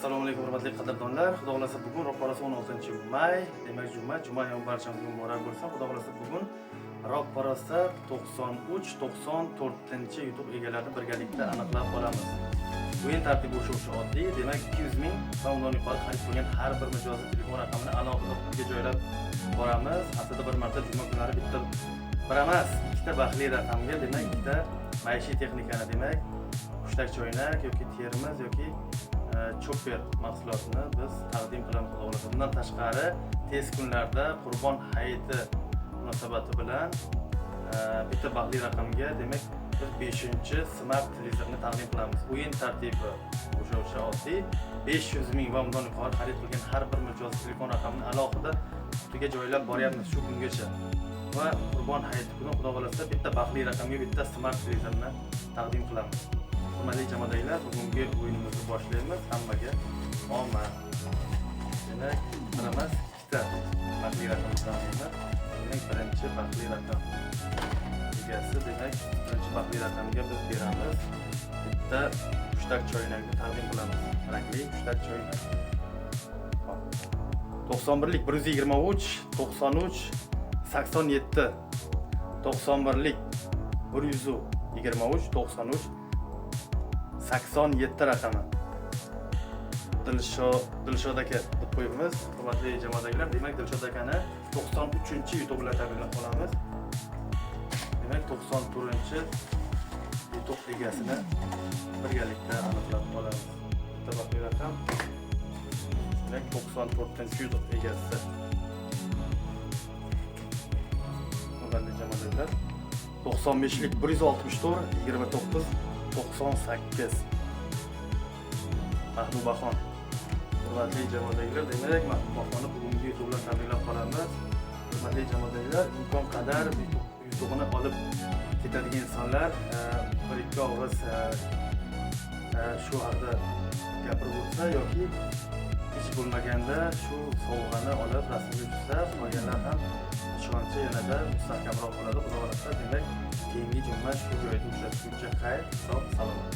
Assalomu alaykum hurmatli qadrdonlar. Xudo xolasa bugun ro'parasi 16-may, demak juma ham barchamizga muborak bo'lsin. Xudo xolasa bugun ro'parasi 93-94 YouTube egalarini birgalikda aniqlab olamiz. O'yin tartibi o'sha oddiy, demak 200 ming va undan yuqori xarid qilgan har bir mijozning telefon raqamini alohida pulga joylab boramiz. Haftada bir marta juma kunlari bitta bir emas, ikkita baxtli raqamga, demak ikkita maishiy texnikani, demak hushtak choynak yoki termiz yoki chopper mahsulotini biz taqdim qilamiz. Bundan tashqari tez kunlarda Qurbon hayiti munosabati bilan bitta baxtli raqamga, demak biz 5-smart televizorni taqdim qilamiz. O'yin tartibi o'sha oddiy, 500 ming va undan yuqori xarid qilgan har bir mijoz telefon raqamini alohida qutiga joylab boryapmiz shu kungacha. Va Qurbon hayiti kuni xudo xolasa bitta baxtli raqamga bitta smart televizorni taqdim qilamiz. Hurmatli jamoadaglar, bugungi o'yinimizni boshlaymiz. Hammaga omad. Demak, bir emas, ikkita baxtli raqam tanlaymiz. Demak, birinchi baxtli raqam egasi, demak, birinchi baxtli raqamga biz beramiz. Bitta hushtak choynakni taqdim qilamiz. Rangli hushtak choynak. 91lik 123 93 87 91lik 123 93 87 raqami. Dilshod aka deb qo'yamiz. Hurmatli jamoadaglar, demak Dilshod akani 93-YouTube bilan tabriklab qolamiz. Demak 94-chi YouTube egasini birgalikda aniqlab qolamiz. Bitta baxtli raqam. Demak 94-chi YouTube egasi. Hurmatli jamoadaglar, 95lik 164 29 98 Mahbubaxon. Hurmatli jamoadaglar, demak Mahbubaxonni bugungi YouTube bilan tabriklab qolamiz. Hurmatli jamoadaglar, imkon qadar YouTube'ni olib ketadigan insonlar bir-ikki og'iz shu haqda gapirib o'tsa yoki hech bo'lmaganda shu sovg'ani olib rasmga tushsa, qolganlar ham ishonchi yanada mustahkamroq bo'ladi. Xudo xolasa, demak keyingi juma shu joyda uchrashguncha xayr, sog' salomat.